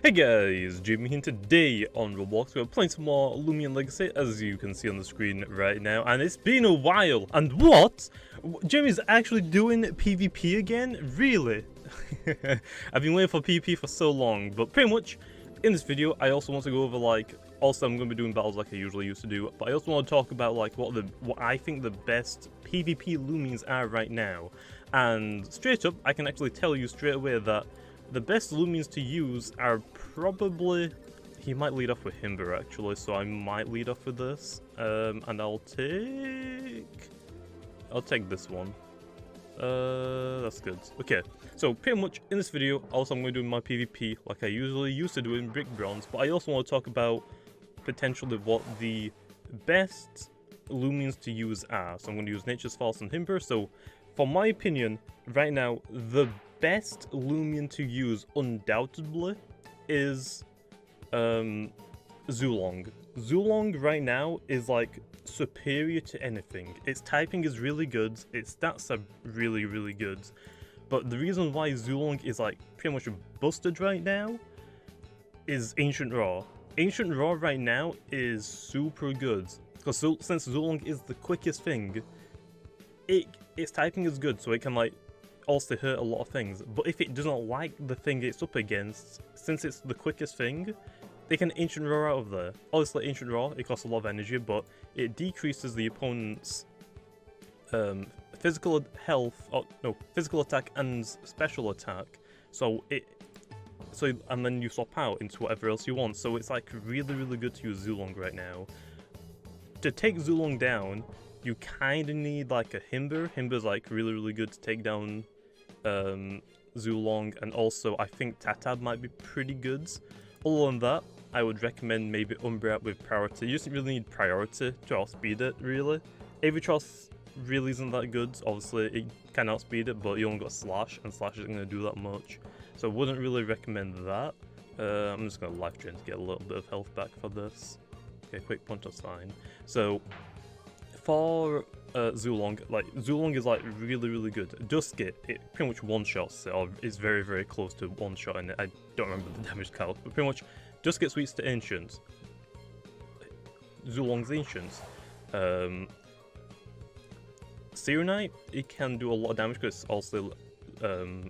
Hey guys, Jamiy here. Today on Roblox we're playing some more Loomian Legacy, as you can see on the screen right now, and it's been a while. And what? Jamie's actually doing PvP again? Really? I've been waiting for PvP for so long, but pretty much in this video I also want to go over also I'm going to be doing battles like I usually used to do, but I also want to talk about what I think the best PvP Loomians are right now. And straight up, I can actually tell you straight away that the best Loomians to use are probably... He might lead off with Himber actually, so I might lead off with this. And I'll take this one. That's good. Okay, so pretty much in this video, also I'm going to do my PvP like I usually used to do in Brick Bronze, but I also want to talk about potentially what the best Loomians to use are. So I'm going to use Nature's False and Himber. So for my opinion, right now, the best Loomian to use undoubtedly is Zhu Long. Zhu Long right now is like superior to anything. Its typing is really good, its stats are really, really good. But the reason why Zhu Long is like pretty much busted right now is Ancient Raw. Ancient Raw right now is super good. Because since Zhu Long is the quickest thing, its typing is good, so it can like also hurt a lot of things. But if it doesn't like the thing it's up against, since it's the quickest thing, they can Ancient Raw out of there. Obviously Ancient Raw, it costs a lot of energy, but it decreases the opponent's physical health, physical attack and special attack. And then you swap out into whatever else you want. So it's like really, really good to use Zhu Long right now. To take Zhu Long down, you kind of need like a Himber. Himber's like really, really good to take down Zhu Long, and also I think Tatab might be pretty good. Other than that, I would recommend maybe Umbra with priority. You just really need priority to outspeed it, really. Avitross really isn't that good. Obviously, it can outspeed it, but you only got Slash, and Slash isn't going to do that much. So I wouldn't really recommend that. I'm just going to Life Drain to get a little bit of health back for this. Okay, Quick Punch, that's fine. So for Zhu Long, Zhu Long is like really, really good. Duskit, it pretty much one-shots it, or is very, very close to one-shot, and I don't remember the damage count, but pretty much Duskit sweeps to Ancient. Zhu Long's Ancient. Siri Night, it can do a lot of damage because also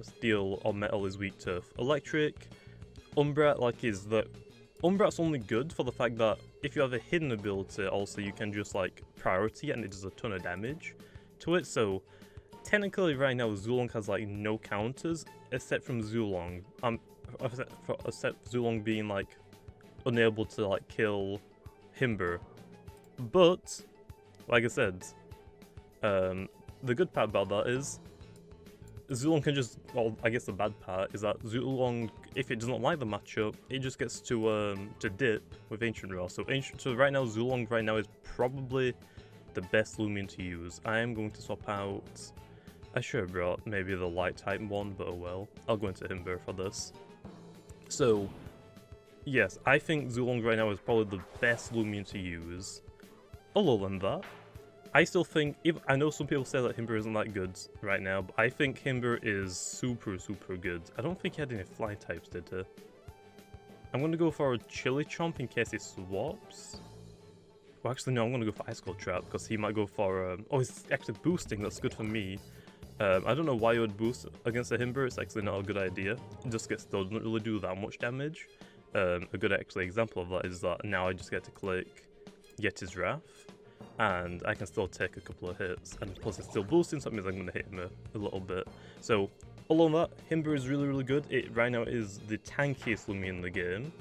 Steel or Metal is weak to Electric. Umbra, Umbrat's only good for the fact that if you have a hidden ability, also you can just like priority and it does a ton of damage to it. So technically right now Zhu Long has like no counters except from Zhu Long. Except Zhu Long being like unable to like kill Himber. But like I said, the good part about that is Zhu Long can just, well, I guess the bad part is that Zhu Long, if it doesn't like the matchup, it just gets to dip with Ancient Raw. So right now, Zhu Long right now is probably the best Loomian to use. I am going to swap out... I should have brought maybe the light type one, but oh well. I'll go into Himber for this. So, yes, I think Zhu Long right now is probably the best Loomian to use. Other than that, I still think, I know some people say that Himber isn't that good right now, but I think Himber is super, super good. I don't think he had any fly types, did he? I'm going to go for a Chili Chomp in case he swaps. Well, actually, no, I'm going to go for Ice Cold Trap because he might go for... oh, he's actually boosting, that's good for me. I don't know why you would boost against a Himber, it's actually not a good idea. Duskit still doesn't really do that much damage. A good actually example of that is that now I just get to click Get His Wrath, and I can still take a couple of hits, and plus it's still boosting, so that means I'm going to hit him a little bit. So, along that, Himber is really, really good. It right now is the tankiest Loomian in the game,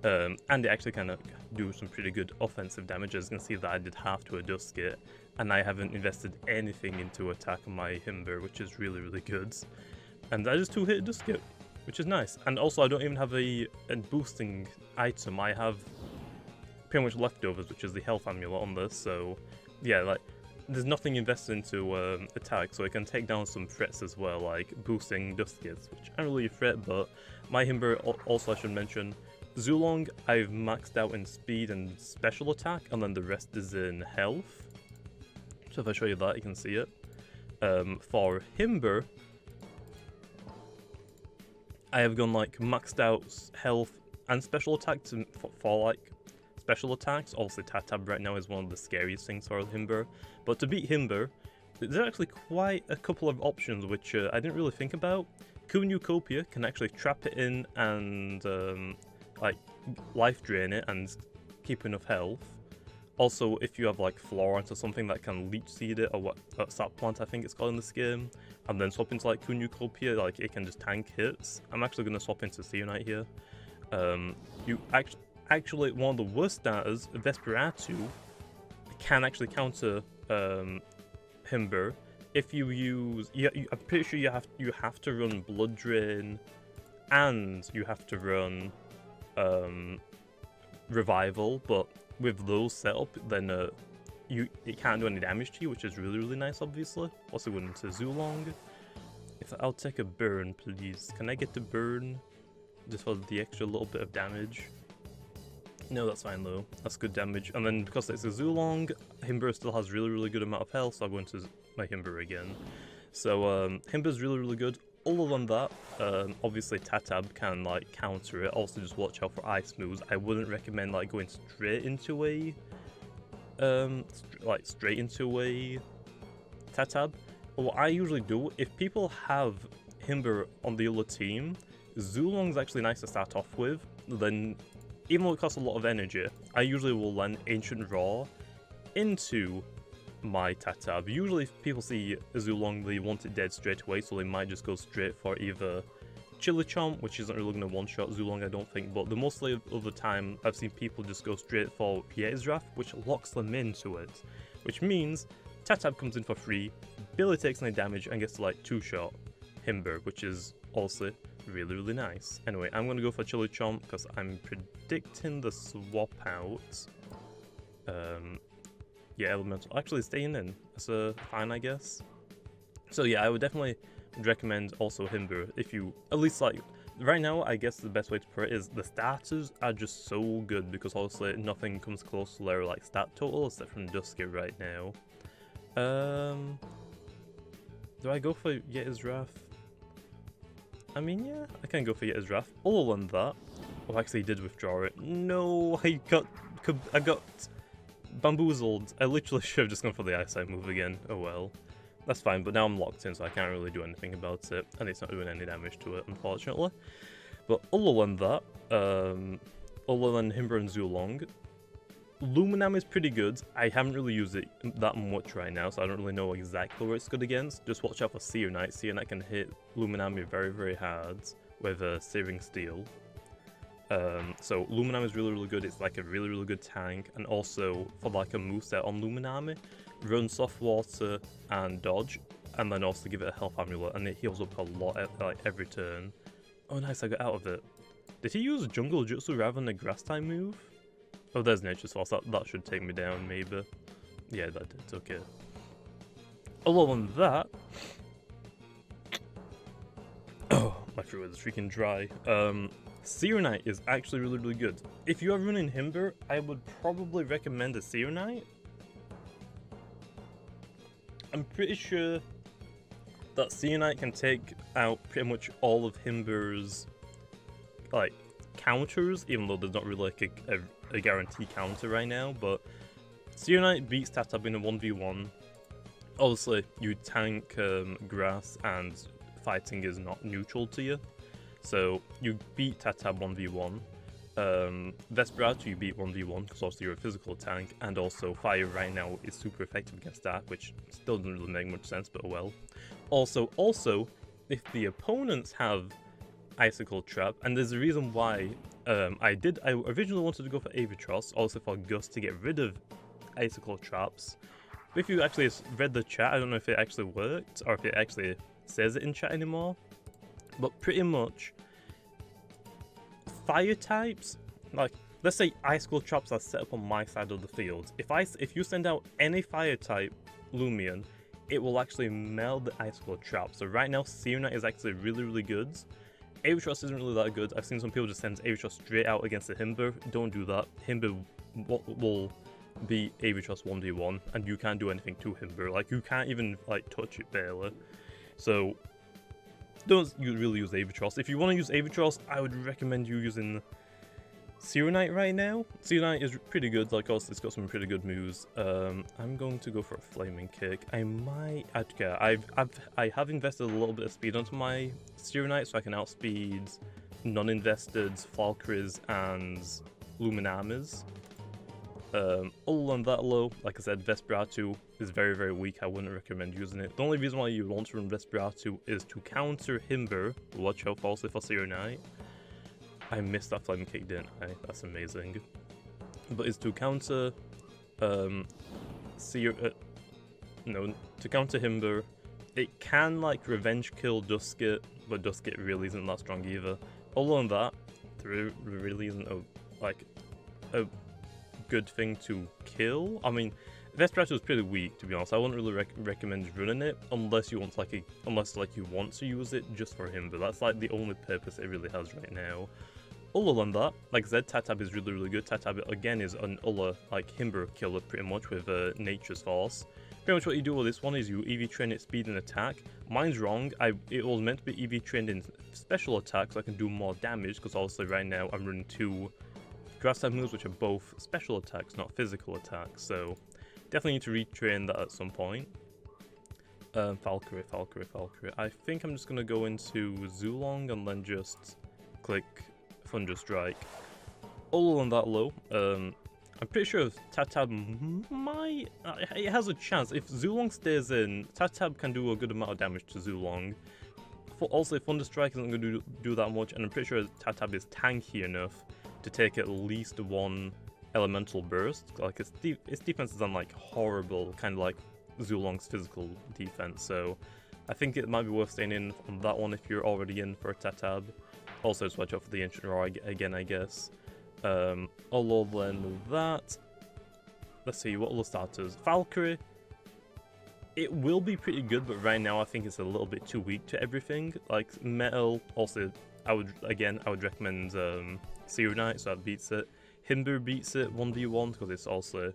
and it actually kind of do some pretty good offensive damage. As you can see that I did half to a Duskit, and I haven't invested anything into attack on my Himber, which is really, really good. And I just 2-hit Duskit, which is nice. And also I don't even have a boosting item, I have pretty much leftovers, which is the health amulet on this, so yeah, like there's nothing invested into attack, so it can take down some threats as well, like boosting Duskits, which aren't really a threat. But my Himber, also I should mention, Zhu Long I've maxed out in speed and special attack, and then the rest is in health. So if I show you that, you can see it. For Himber, I have gone like maxed out health and special attacks for like special attacks. Also, Tatab right now is one of the scariest things for Himber. But to beat Himber, there's actually quite a couple of options which I didn't really think about. Cornucopia can actually trap it in and like life drain it and keep enough health. Also, if you have like Florence or something that can leech seed it, or what sap plant I think it's called in this game, and then swap into like Cornucopia, like it can just tank hits. I'm actually gonna swap into Siri Night here. You actually one of the worst starters, Vesperatu, can actually counter Himber if you use. I'm pretty sure you have to run Blood Drain, and you have to run Revival, but with those set up, then it can't do any damage to you, which is really nice, obviously. Also going into Zhu Long. If I'll take a burn, please. Can I get the burn? Just for the extra little bit of damage. No, that's fine though. That's good damage. And then because it's a Zhu Long, Himber still has really good amount of health, so I'll go into my Himber again. So Himber's really good. Other than that, obviously Tatab can like counter it. Also, just watch out for ice moves. I wouldn't recommend like going straight into a Tatab. But what I usually do, if people have Himber on the other team, Zhu Long's actually nice to start off with. Then, even though it costs a lot of energy, I usually will land Ancient Raw into my Tatab. Usually if people see Zhu Long, they want it dead straight away, so they might just go straight for either Chili Chomp, which isn't really going to one-shot Zhu Long, I don't think, but the mostly of the time I've seen people just go straight for Pie's Wrath, which locks them into it, which means Tatab comes in for free, barely takes any damage, and gets to like two-shot Himber, which is also really nice. Anyway, I'm going to go for Chili Chomp because I'm predicting the swap out. Yeah, Elemental. Actually, staying in. That's fine, I guess. So yeah, I would definitely recommend also Himber if you, at least like, right now, I guess the best way to put it is the starters are just so good because obviously nothing comes close to their like stat total except from Dusky right now. Do I go for Yeti's Wrath? I mean, yeah, I can go for Yeti's Wrath. Other than that, oh, actually, I did withdraw it. No, I got bamboozled. I literally should have just gone for the eyesight move again. Oh well. That's fine, but now I'm locked in, so I can't really do anything about it. And it's not doing any damage to it, unfortunately. But other than that, other than Himber and Zhu Long, Loomian is pretty good. I haven't really used it that much right now, so I don't really know exactly what it's good against. Just watch out for Siri Night. Siri Night can hit Loomian very hard with Searing Steel. So Loomian is really good. It's like a really good tank, and also for like a moveset on Loomian, run Soft Water and dodge, and then also give it a health amulet, and it heals up a lot like every turn. Oh nice, I got out of it. Did he use Jungle Jutsu rather than a Grass type move? Oh, there's Nature's Force. That should take me down, maybe. Yeah, that did. Okay. Other than that, oh, my throat is freaking dry. Siri Night is actually really good. If you are running Himber, I would probably recommend a Siri Night. I'm pretty sure that Siri Night can take out pretty much all of Himber's like counters, even though there's not really like a guarantee counter right now. But Siri Night beats Tatab in a 1v1. Obviously, you tank grass, and fighting is not neutral to you. So you beat Tatab 1v1. Vesperatu you beat 1v1 because obviously you're a physical tank, and also fire right now is super effective against that, which still doesn't really make much sense, but oh well. Also, if the opponents have Icicle Trap, and there's a reason why I originally wanted to go for Avatros, also for Gus to get rid of Icicle Traps. But if you actually read the chat, I don't know if it actually worked, or if it actually says it in chat anymore, but pretty much fire types, like let's say Icicle Traps are set up on my side of the field. If you send out any fire type Loomian, it will actually meld the Icicle Trap. So right now Siri Night is actually really good. Avatros isn't really that good. I've seen some people just send Avatros straight out against the Himber. Don't do that. Himber will beat Avatros 1v1, and you can't do anything to Himber. Like, you can't even like touch it barely. So don't really use Avatros. If you want to use Avatros, I would recommend you using Siri Night right now. Siri Night is pretty good, like also it's got some pretty good moves. I'm going to go for a flaming kick. I might, okay, I have invested a little bit of speed onto my Siri Night so I can outspeed non-invested Valkyries and Loomians. Other than that low, like I said, Vesperatu is very, very weak. I wouldn't recommend using it. The only reason why you want to run Vesperatu is to counter Himber. Watch out falsely for Siri Night. I missed that flaming kick, didn't I? That's amazing. But it's to counter, to counter Himber. It can like revenge kill Duskit, but Duskit really isn't that strong either. Other than that, there really isn't a good thing to kill. I mean, Vesperatu is pretty weak, to be honest. I wouldn't really recommend running it unless you want you want to use it just for Himber. That's like the only purpose it really has right now. Other than that, like I said, Tatab is really, really good. Tatab, again, is an like Himber killer pretty much with Nature's Force. Pretty much what you do with this one is you EV train its speed and attack. Mine's wrong. It was meant to be EV trained in special attack so I can do more damage, because obviously right now I'm running 2 grass type moves which are both special attacks, not physical attacks. So definitely need to retrain that at some point. Valkyrie. I think I'm just going to go into Zhu Long and then just click Thunder Strike. Other than that low, I'm pretty sure Tatab might... it has a chance. If Zhu Long stays in, Tatab can do a good amount of damage to Zhu Long. Also, Thunder Strike isn't going to do that much, and I'm pretty sure Tatab is tanky enough to take at least 1 elemental burst. Like its defense is on like horrible, kind of like Zhu Long's physical defense. So I think it might be worth staying in on that one if you're already in for Tatab. Also, just watch out for the Ancient Roar again, I guess. Other than that, let's see, what other starters? Valkyrie, it will be pretty good, but right now I think it's a little bit too weak to everything. Like, Metal, also, I would recommend Siri Night, so that beats it. Himber beats it 1v1, because it's also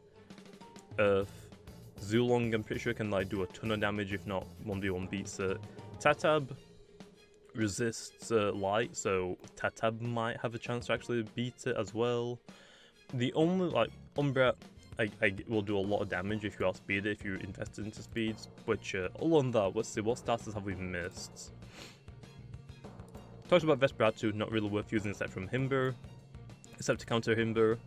Earth. Zhu Long, I'm pretty sure, can like do a ton of damage, if not 1v1 beats it. Tatab resists light, so Tatab might have a chance to actually beat it as well. The only, like, Umbra I will do a lot of damage if you outspeed it, if you invested into speeds, which, other than that, let's see, what starters have we missed? Talked about Vesperatu, not really worth using except from Himber, except to counter Himber.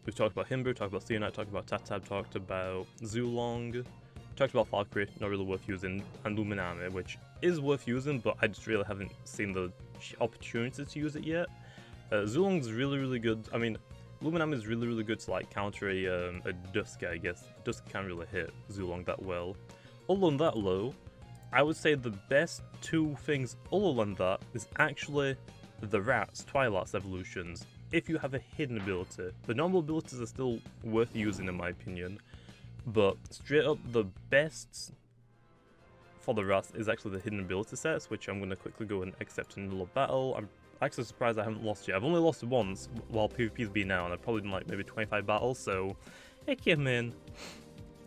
We've talked about Himber, talked about Siri Night, talked about Tatab, talked about Zhu Long, talked about Valkyrie, not really worth using, and Loomian, which is worth using, but I just really haven't seen the opportunity to use it yet. Zhu Long's really, really good. I mean, Loomian is really, really good to like counter a Dusk, I guess. Dusk can't really hit Zhu Long that well. Other than that, low, I would say the best 2 things other than that is actually the Rats, Twilight's evolutions. If you have a hidden ability, the normal abilities are still worth using in my opinion, but straight up the best for the Rats is actually the hidden ability sets, which I'm going to quickly go and accept in the middle of battle. I'm actually surprised I haven't lost yet. I've only lost once while PvP's been out, and I've probably done like maybe 25 battles, so heck yeah, man.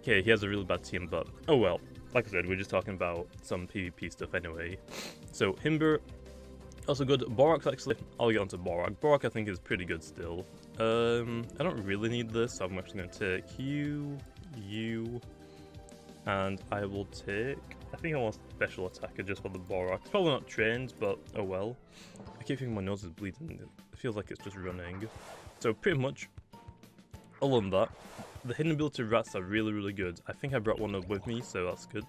Okay, he has a really bad team, but oh well. Like I said, we're just talking about some PvP stuff anyway. So, Himber, also good. Borak's actually, I'll get onto Borak. Borak I think is pretty good still. I don't really need this, so I'm actually going to take you, and I will take, I think I want special attacker just for the Borak. It's probably not trained, but oh well. I keep thinking my nose is bleeding, it feels like it's just running. So pretty much, other than that, the hidden ability Rats are really, really good. I think I brought one up with me, so that's good.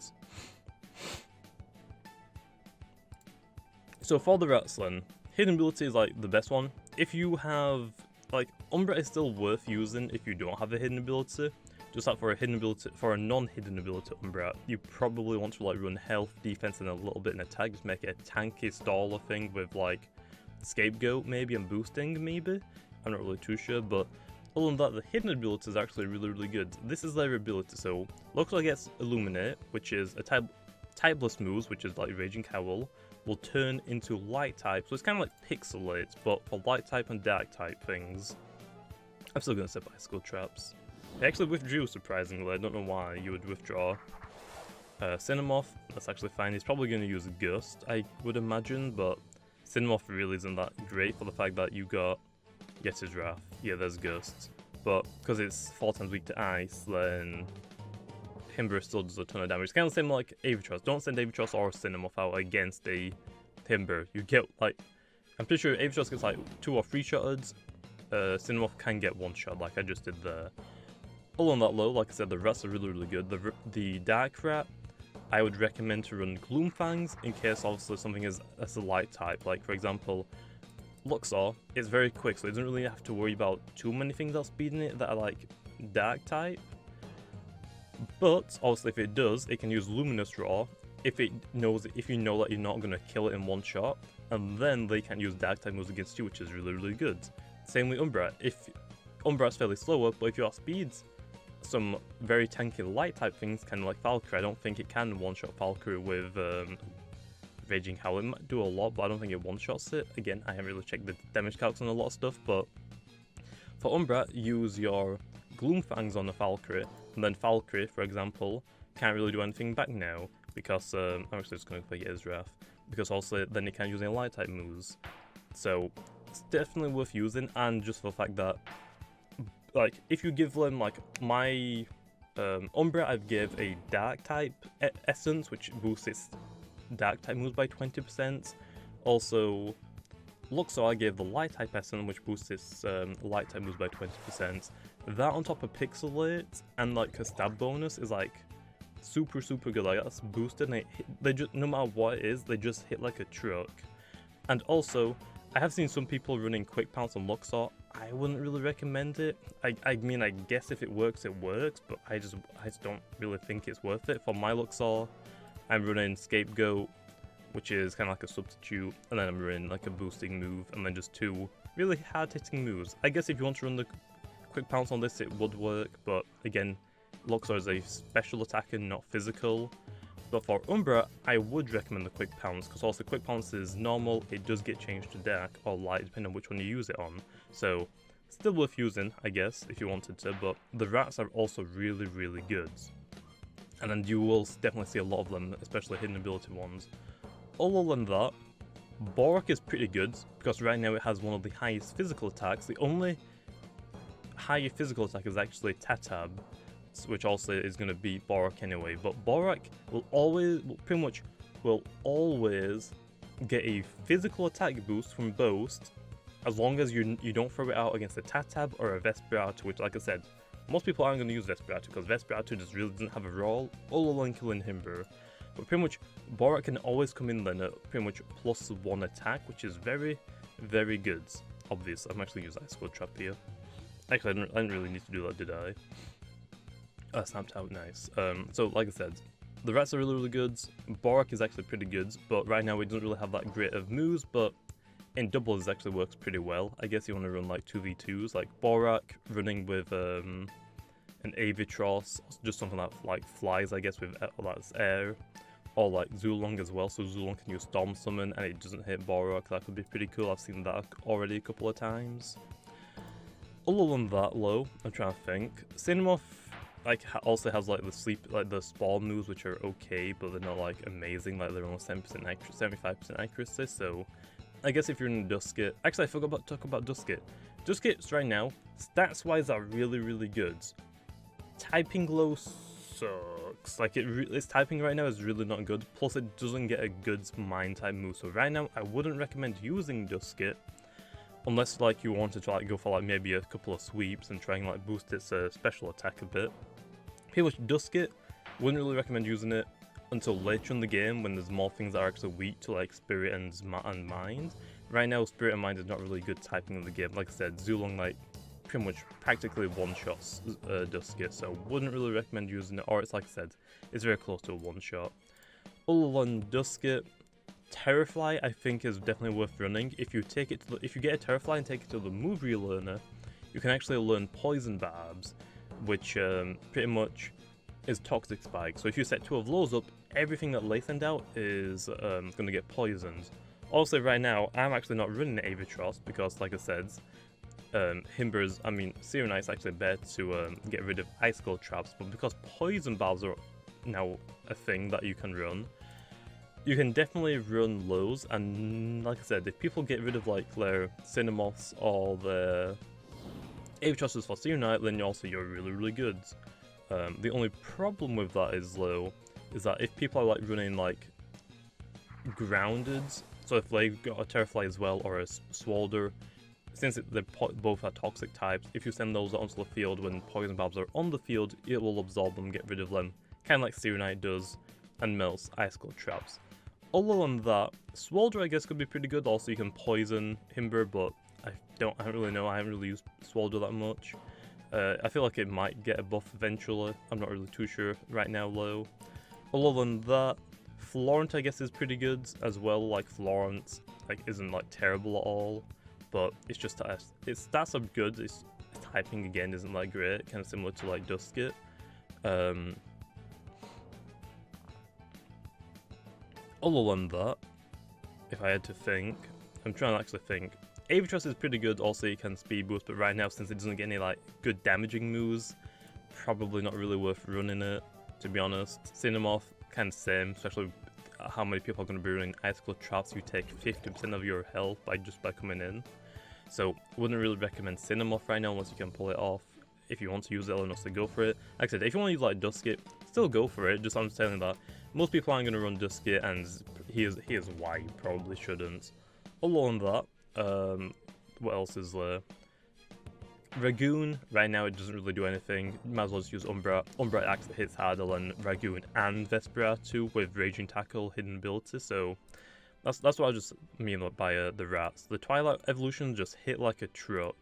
So for the Rats then, hidden ability is like the best one. If you have, like, Umbra is still worth using if you don't have a hidden ability. Just like for a hidden ability, for a non-hidden ability Umbra, you probably want to like run health, defense, and a little bit in attack. Just make it a tanky staller thing with like Scapegoat maybe and boosting maybe. I'm not really too sure, but other than that, the hidden ability is actually really, really good. This is their ability. So Local gets Illuminate, which is a typeless moves, which is like Raging Cowl, will turn into light type. So it's kind of like Pixelate, but for light type and dark type things. I'm still gonna say Bicycle Traps. He actually withdrew, surprisingly. I don't know why you would withdraw. Cinemoth, that's actually fine. He's probably going to use Gust, I would imagine, but Cinemoth really isn't that great for the fact that you got Yes, is Wrath. Yeah, there's Ghosts. But because it's 4 times weak to ice, then Himber still does a ton of damage. It's kind of the same like Avatros. Don't send Avatros or Cinemoth out against a Himber. You get like, I'm pretty sure Avatros gets like 2 or 3 shots. Cinemoth can get 1 shot, like I just did there. All on that low, like I said, the rats are really good. The Dark Rat, I would recommend to run Gloomfangs in case obviously something is as a light type. Like for example, Luxor is very quick, so it doesn't really have to worry about too many things outspeeding it that are like dark type. But obviously if it does, it can use Luminous Roar if you know that you're not gonna kill it in 1 shot, and then they can use dark type moves against you, which is really good. Same with Umbra. If Umbra's fairly slower, but if you outspeeds some very tanky light type things, kind of like Valkyrie, I don't think it can 1-shot Valkyrie with Raging Howl. It might do a lot, but I don't think it 1-shots it. Again, I haven't really checked the damage calcs on a lot of stuff, but for Umbra, use your Gloomfangs on the Valkyrie, and then Valkyrie, for example, can't really do anything back now, because, I'm actually just going to play Wrath, because also then it can't use any light type moves. So, it's definitely worth using, and just for the fact that, like, if you give them, like, my Umbra, I've give a Dark type Essence, which boosts its Dark type moves by 20%. Also, Luxor, I gave the Light type Essence, which boosts its Light type moves by 20%. That on top of Pixelate and like a stab bonus is like super good. Like that's boosted, and they just, no matter what it is, they just hit like a truck. And also, I have seen some people running Quick Pounce on Luxor. I wouldn't really recommend it. I mean, I guess if it works, but I just don't really think it's worth it. For my Luxor, I'm running Scapegoat, which is kind of like a substitute, and then I'm running like a boosting move, and then just 2 really hard-hitting moves. I guess if you want to run the Quick Pounce on this, it would work, but again, Luxor is a special attacker, not physical. But for Umbra, I would recommend the Quick Pounce, because also Quick Pounce is normal, it does get changed to Dark or Light, depending on which one you use it on. So, still worth using, I guess, if you wanted to, but the rats are also really good. And then you will definitely see a lot of them, especially hidden ability ones. Other than that, Borak is pretty good, because right now it has one of the highest physical attacks. The only higher physical attack is actually Tatab, which also is going to beat Borak anyway. But Borak will pretty much get a physical attack boost from Boast, as long as you don't throw it out against a Tatab or a Vesperator, which, like I said, most people aren't going to use Vesperator, because Vesperator just really doesn't have a role, all along killing Himber. But pretty much, Borak can always come in then at pretty much +1 attack, which is very good. Obvious, I'm actually using Ice Cold Trap here. Actually, I didn't really need to do that, did I? Snapped out, nice. So, like I said, the rats are really good. Borak is actually pretty good, but right now it doesn't really have that great of moves, but in doubles it actually works pretty well. I guess you want to run like 2v2s, like Borak running with an Avatros, just something that like flies, I guess, with that's air. Or like Zhu Long as well, so Zhu Long can use Storm Summon and it doesn't hit Borak. That could be pretty cool, I've seen that already a couple of times. Other than that though, I'm trying to think. Cinemoth also has like the spawn moves, which are okay, but they're not like amazing, like they're only 75% accuracy, so I guess if you're in Dusket... Actually, I forgot to talk about Dusket. Duskets right now, stats-wise, are really good. Typing low sucks. Like, its typing right now is really not good, plus it doesn't get a good mind type move, so right now, I wouldn't recommend using Dusket, unless, like, you wanted to, like, go for, like, maybe a couple of sweeps and try and, like, boost its special attack a bit. Pretty much Dusket, wouldn't really recommend using it until later in the game when there's more things that are actually weak to, like, Spirit and Mind. Right now, Spirit and Mind is not really good typing in the game. Like I said, Zhu Long, like, pretty much practically one-shots Dusket, so wouldn't really recommend using it, or it's like I said, it's very close to a one-shot. Other than Dusket, Terrafly I think is definitely worth running. If you get a Terrafly and take it to the move relearner, you can actually learn Poison Barbs, which pretty much is Toxic Spike. So if you set 2 of those up, everything that they send out is going to get poisoned. Also, right now, I'm actually not running Avatros because, like I said, Siri Night is actually better to get rid of Icicle Traps, but because Poison Barbs are now a thing that you can run, you can definitely run lows, and like I said, if people get rid of like their Cinemoths or their Avitrusses for Siri Night, then you're really good. The only problem with that is that if people are like running like grounded, so if they've got a Terrafly as well or a Swalder, since they both are toxic types, if you send those onto the field when poison barbs are on the field, it will absorb them, get rid of them, kind of like Siri Night does, and melts Icicle traps. Other than that, Swalder I guess could be pretty good. Also, you can poison Himber, but I don't really know. I haven't really used Swalder that much. I feel like it might get a buff eventually. I'm not really too sure right now though. Other than that, Florent I guess is pretty good as well. Like Florent like isn't like terrible at all, but it's just its stats are good. Its typing again isn't that great. Kind of similar to like Duskit. Other than that, if I had to think, I'm trying to actually think. Avitrus is pretty good, also you can speed boost, but right now since it doesn't get any like good damaging moves, probably not really worth running it, to be honest. Cinemoth, kind of same, especially how many people are going to be running Icicle traps. You take 50% of your health by coming in. So wouldn't really recommend Cinemoth right now unless you can pull it off. If you want to use it, honestly, go for it. Like I said, if you want to use like Duskit, still go for it. Just I'm telling that most people aren't going to run Duskit, and here's why you probably shouldn't. Other than that, what else is there? Ragoon, right now it doesn't really do anything. You might as well just use Umbra. Umbra actually hits harder than Ragoon and Vesperatu with Raging Tackle hidden ability, so that's what I just mean by the rats. The Twilight evolution just hit like a truck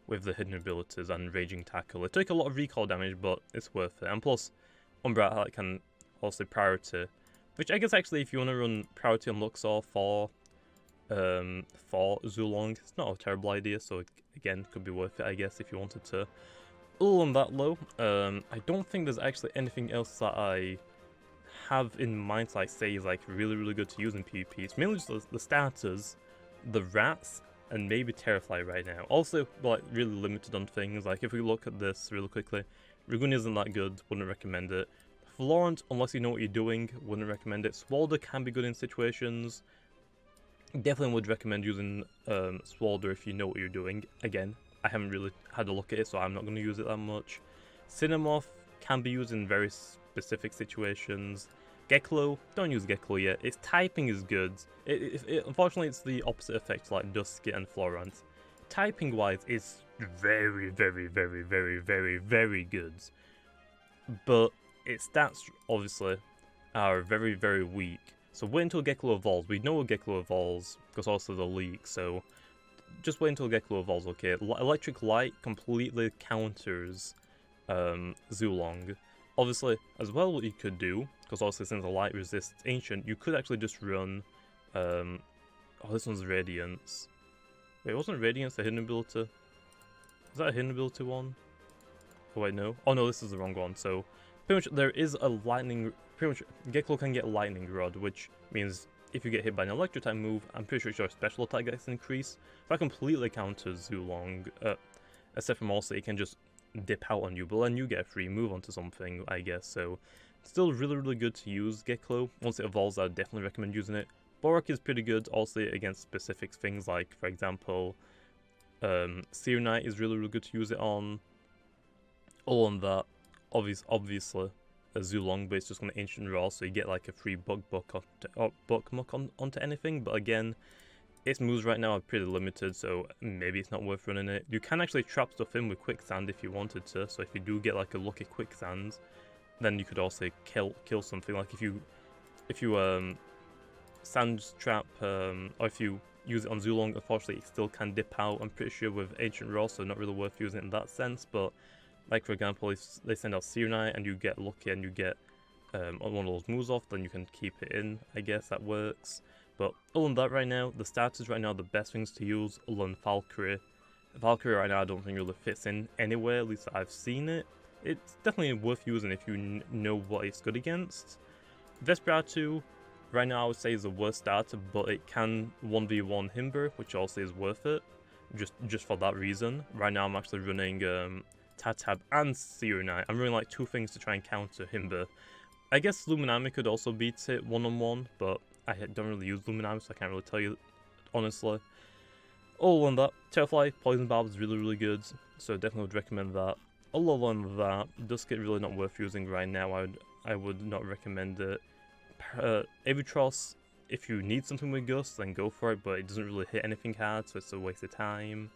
with the hidden abilities and Raging Tackle. It took a lot of recall damage, but it's worth it. And plus, Umbra can also priority, which I guess actually if you want to run priority on Luxor for Zhu Long, it's not a terrible idea, so again, could be worth it I guess if you wanted to. Other than that though, I don't think there's actually anything else that I have in mind to like say is like really good to use in PvP. It's mainly just the starters, the rats, and maybe Terrafly right now. Also, like, really limited on things. Like, if we look at this really quickly, Ragoon isn't that good, wouldn't recommend it. Florent, unless you know what you're doing, wouldn't recommend it. Swalder can be good in situations. Definitely would recommend using Swalder if you know what you're doing. Again, I haven't really had a look at it, so I'm not going to use it that much. Cinemoth can be used in very specific situations. Geklo, don't use Geklo yet. Its typing is good. Unfortunately, it's the opposite effect like Duskit and Florent. Typing wise, it's very good. But its stats obviously are very weak. So wait until Geklo evolves. We know Geklo evolves because also the leak. So just wait until Geklo evolves. Okay, Electric Light completely counters Zhu Long. Obviously, as well, what you could do, because obviously since the light resists ancient, you could actually just run, oh, this one's Radiance. Wait, wasn't Radiance a hidden ability? Is that a hidden ability one? Oh wait, no. Oh no, this is the wrong one. So, pretty much there is a lightning, pretty much Geklo can get Lightning Rod, which means if you get hit by an electric type move, I'm pretty sure your special attack gets increased. That completely counters Zhu Long, except from also it can just dip out on you, but then you get a free move onto something, I guess. So still really good to use Geklo. Once it evolves, I would definitely recommend using it. Borak is pretty good also against specific things, like for example Siri Night is really good to use it on. All on that, obviously a Zhu Long, but it's just going to Ancient Raw, so you get like a free Buckmuck onto anything. But again, its moves right now are pretty limited, so maybe it's not worth running it. You can actually trap stuff in with Quicksand if you wanted to, so if you do get like a lucky Quicksand, then you could also kill something. Like if you sand trap, or if you use it on Zhu Long, unfortunately it still can dip out, I'm pretty sure, with Ancient Raw, so not really worth using it in that sense. But like for example, if they send out Siri Night and you get lucky and you get one of those moves off, then you can keep it in, I guess that works. But other than that right now, the starters right now are the best things to use, other than Valkyrie. Valkyrie right now I don't think really fits in anywhere, at least I've seen it. It's definitely worth using if you know what it's good against. Vesperatu, right now I would say is the worst starter, but it can 1v1 Himber, which also is worth it, just for that reason. Right now I'm actually running Tatab and Siri Night. I'm running like two things to try and counter Himber. I guess Loomian could also beat it one-on-one, but I don't really use Loomian, so I can't really tell you, honestly. Other than that, Terrafly Poison Barb is really good, so definitely would recommend that. Other than that, Duskit really not worth using right now. I would not recommend it. Avitross, if you need something with Gust, then go for it, but it doesn't really hit anything hard, so it's a waste of time.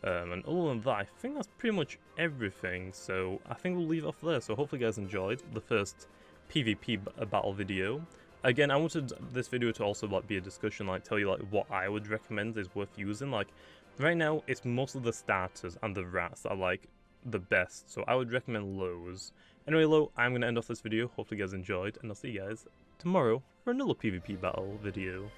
And other than that, I think that's pretty much everything, so I think we'll leave it off there. So hopefully you guys enjoyed the first PvP battle video. Again, I wanted this video to also like be a discussion, like tell you like what I would recommend is worth using. Like right now, it's mostly the starters and the rats that are like the best, so I would recommend those. Anyway, I'm gonna end off this video. Hopefully you guys enjoyed, and I'll see you guys tomorrow for another PvP battle video.